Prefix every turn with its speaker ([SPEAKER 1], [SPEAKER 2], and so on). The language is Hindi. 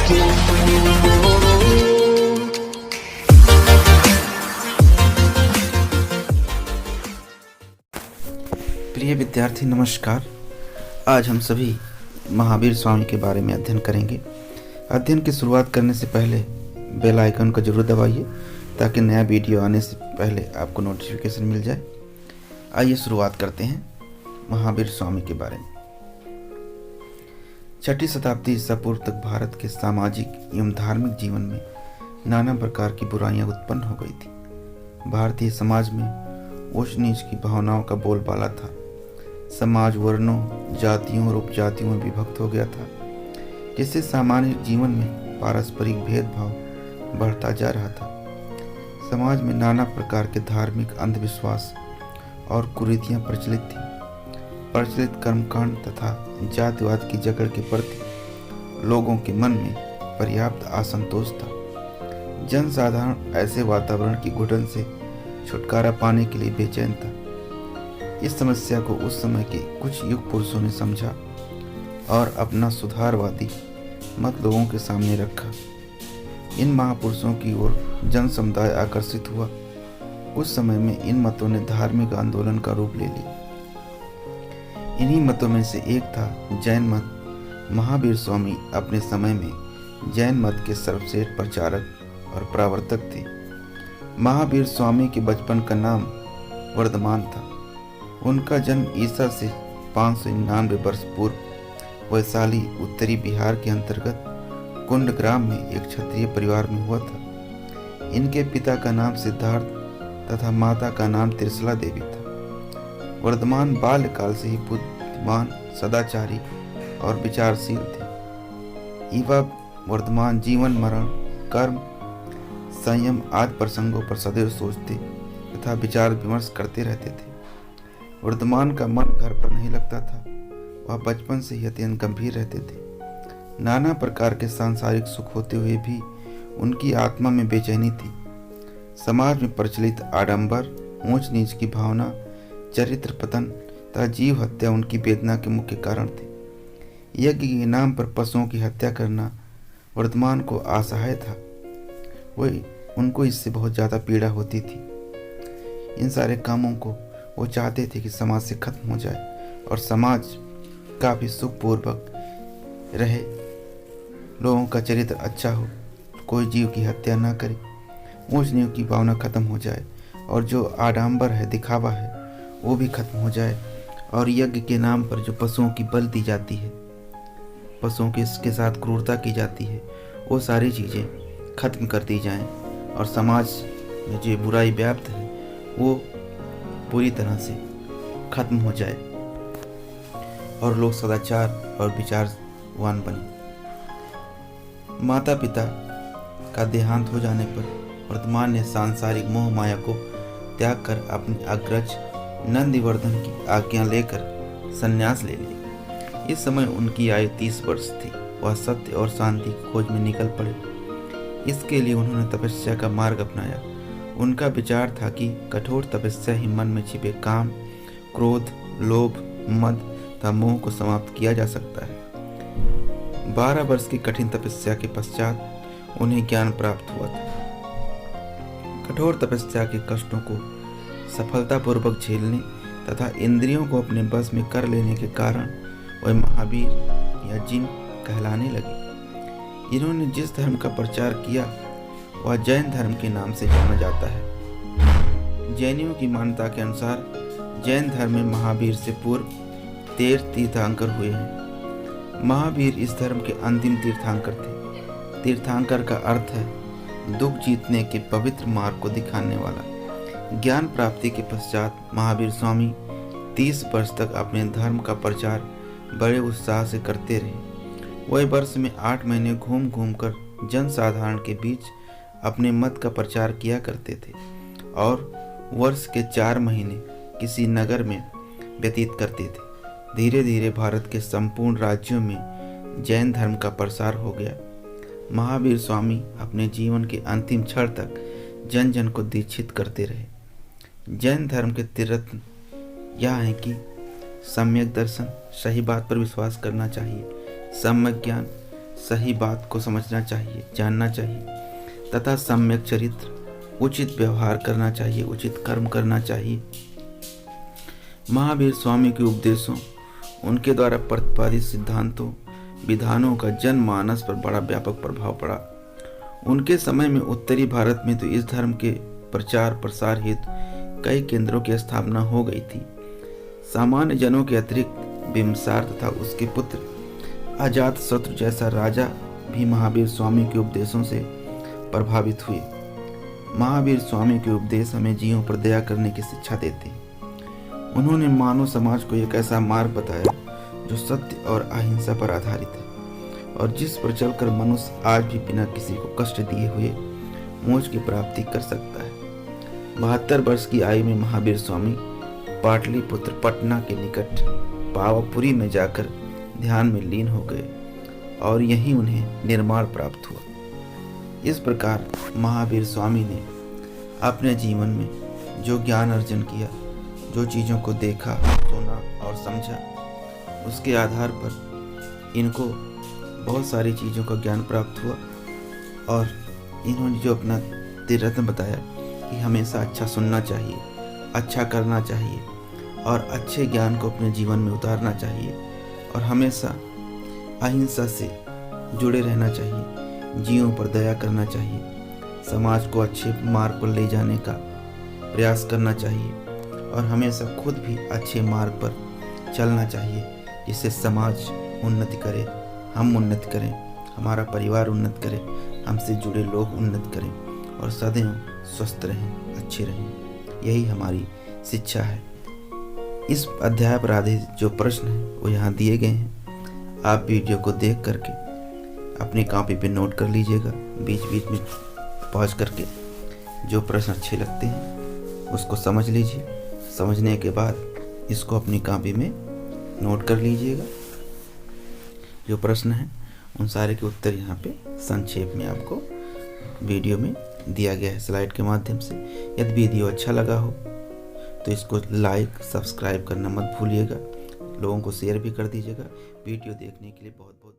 [SPEAKER 1] प्रिय विद्यार्थी नमस्कार। आज हम सभी महावीर स्वामी के बारे में अध्ययन करेंगे। अध्ययन की शुरुआत करने से पहले बेल आइकन को जरूर दबाइए ताकि नया वीडियो आने से पहले आपको नोटिफिकेशन मिल जाए। आइए शुरुआत करते हैं महावीर स्वामी के बारे में। 6वीं शताब्दी ईसा पूर्व तक भारत के सामाजिक एवं धार्मिक जीवन में नाना प्रकार की बुराइयां उत्पन्न हो गई थी। भारतीय समाज में ऊंच नीच की भावनाओं का बोलबाला था। समाज वर्णों, जातियों और उपजातियों में विभक्त हो गया था, जिससे सामान्य जीवन में पारस्परिक भेदभाव बढ़ता जा रहा था। समाज में नाना प्रकार के धार्मिक अंधविश्वास और कुरीतियां प्रचलित थीं। प्रचलित कर्मकांड तथा जातिवाद की जकड़ के प्रति लोगों के मन में पर्याप्त असंतोष था। जनसाधारण ऐसे वातावरण की घुटन से छुटकारा पाने के लिए बेचैन था। इस समस्या को उस समय के कुछ युग पुरुषों ने समझा और अपना सुधारवादी मत लोगों के सामने रखा। इन महापुरुषों की ओर जन समुदाय आकर्षित हुआ। उस समय में इन मतों ने धार्मिक आंदोलन का रूप ले लिया। इन्हीं मतों में से एक था जैन मत। महावीर स्वामी अपने समय में जैन मत के सर्वश्रेष्ठ प्रचारक और प्रवर्तक थे। महावीर स्वामी के बचपन का नाम वर्धमान था। उनका जन्म ईसा से 599 वर्ष पूर्व वैशाली उत्तरी बिहार के अंतर्गत कुंड ग्राम में एक क्षत्रिय परिवार में हुआ था। इनके पिता का नाम सिद्धार्थ तथा माता का नाम त्रिशला देवी था। वर्धमान बाल्यकाल से ही बुद्धिमान, सदाचारी और विचारशील थे। युवा वर्धमान जीवन, मरण, कर्म, संयम आदि प्रसंगों पर सदैव सोचते तथा विचार विमर्श करते रहते थे। वर्धमान का मन घर पर नहीं लगता था। वह बचपन से ही अत्यंत गंभीर रहते थे। नाना प्रकार के सांसारिक सुख होते हुए भी उनकी आत्मा में बेचैनी थी। समाज में प्रचलित आडंबर, ऊंच नीच की भावना, चरित्र पतन तथा जीव हत्या उनकी वेदना के मुख्य कारण थे। यज्ञ के नाम पर पशुओं की हत्या करना वर्धमान को असहाय था। उनको इससे बहुत ज़्यादा पीड़ा होती थी। इन सारे कामों को वो चाहते थे कि समाज से खत्म हो जाए और समाज काफ़ी सुखपूर्वक रहे, लोगों का चरित्र अच्छा हो, कोई जीव की हत्या ना करे, ऊंच नीच की भावना खत्म हो जाए और जो आडंबर है, दिखावा है, वो भी खत्म हो जाए। और यज्ञ के नाम पर जो पशुओं की बलि दी जाती है, पशुओं के साथ क्रूरता की जाती है, वो सारी चीज़ें खत्म कर दी जाएं और समाज में जो बुराई व्याप्त है वो पूरी तरह से खत्म हो जाए और लोग सदाचार और विचारवान बने। माता पिता का देहांत हो जाने पर वर्धमान ने सांसारिक मोह माया को त्याग कर अपने अग्रज नंदिवर्धन की आज्ञा लेकर संन्यास ले लिया। इस समय उनकी आयु 30 वर्ष थी। वह सत्य और शांति की खोज में निकल पड़े। इसके लिए उन्होंने तपस्या का मार्ग अपनाया। उनका विचार था कि कठोर तपस्या ही मन में छिपे काम, क्रोध, लोभ, मद तथा मोह को समाप्त किया जा सकता है। 12 वर्ष की कठिन तपस्या के पश्चात उन्हें ज्ञान प्राप्त हुआ था। कठोर तपस्या के कष्टों को सफलतापूर्वक झेलने तथा इंद्रियों को अपने बस में कर लेने के कारण वह महावीर या जिन कहलाने लगे। इन्होंने जिस धर्म का प्रचार किया वह जैन धर्म के नाम से जाना जाता है। जैनियों की मान्यता के अनुसार जैन धर्म में महावीर से पूर्व 13 तीर्थंकर हुए हैं। महावीर इस धर्म के अंतिम तीर्थंकर थे। तीर्थंकर का अर्थ है दुख जीतने के पवित्र मार्ग को दिखाने वाला। ज्ञान प्राप्ति के पश्चात महावीर स्वामी 30 वर्ष तक अपने धर्म का प्रचार बड़े उत्साह से करते रहे। वह वर्ष में 8 महीने घूम घूम कर जनसाधारण के बीच अपने मत का प्रचार किया करते थे और वर्ष के 4 महीने किसी नगर में व्यतीत करते थे। धीरे धीरे भारत के संपूर्ण राज्यों में जैन धर्म का प्रसार हो गया। महावीर स्वामी अपने जीवन के अंतिम क्षण तक जन जन को दीक्षित करते रहे। जैन धर्म के त्रिरत्न यह है कि सम्यक दर्शन, सही बात पर विश्वास करना चाहिए, सम्यक ज्ञान, सही बात को समझना चाहिए, जानना चाहिए तथा सम्यक चरित्र, उचित व्यवहार करना चाहिए, उचित कर्म करना चाहिए। महावीर स्वामी के उपदेशों, उनके द्वारा प्रतिपादित सिद्धांतों, विधानों का जनमानस पर बड़ा व्यापक प्रभाव पड़ा। उनके समय में उत्तरी भारत में तो इस धर्म के प्रचार प्रसार हेतु कई केंद्रों की स्थापना हो गई थी। सामान्य जनों के अतिरिक्त बिम्बिसार तथा उसके पुत्र अजातशत्रु जैसा राजा भी महावीर स्वामी के उपदेशों से प्रभावित हुए। महावीर स्वामी के उपदेश हमें जीवों पर दया करने की शिक्षा देते हैं। उन्होंने मानव समाज को एक ऐसा मार्ग बताया जो सत्य और अहिंसा पर आधारित है और जिस पर चलकर मनुष्य आज भी बिना किसी को कष्ट दिए हुए मोक्ष की प्राप्ति कर सकता है। 72 वर्ष की आयु में महावीर स्वामी पाटलिपुत्र पटना के निकट पावापुरी में जाकर ध्यान में लीन हो गए और यहीं उन्हें निर्माण प्राप्त हुआ। इस प्रकार महावीर स्वामी ने अपने जीवन में जो ज्ञान अर्जन किया, जो चीज़ों को देखा, सुना और समझा, उसके आधार पर इनको बहुत सारी चीज़ों का ज्ञान प्राप्त हुआ। और इन्होंने जो अपना त्रिरत्न बताया कि हमेशा अच्छा सुनना चाहिए, अच्छा करना चाहिए और अच्छे ज्ञान को अपने जीवन में उतारना चाहिए और हमेशा अहिंसा से जुड़े रहना चाहिए, जीवों पर दया करना चाहिए, समाज को अच्छे मार्ग पर ले जाने का प्रयास करना चाहिए और हमेशा खुद भी अच्छे मार्ग पर चलना चाहिए, जिससे समाज उन्नति करे, हम उन्नति करें, हमारा परिवार उन्नति करे, हमसे जुड़े लोग उन्नति करें और सदैव स्वस्थ रहें, अच्छे रहें। यही हमारी शिक्षा है। इस अध्याय पर आधारित जो प्रश्न हैं वो यहाँ दिए गए हैं। आप वीडियो को देख करके अपनी कॉपी पे नोट कर लीजिएगा, बीच बीच में पॉज करके जो प्रश्न अच्छे लगते हैं उसको समझ लीजिए। समझने के बाद इसको अपनी कॉपी में नोट कर लीजिएगा। जो प्रश्न हैं उन सारे के उत्तर यहाँ पे संक्षेप में आपको वीडियो में दिया गया है स्लाइड के माध्यम से। यदि वीडियो अच्छा लगा हो तो इसको लाइक सब्सक्राइब करना मत भूलिएगा, लोगों को शेयर भी कर दीजिएगा। वीडियो देखने के लिए बहुत बहुत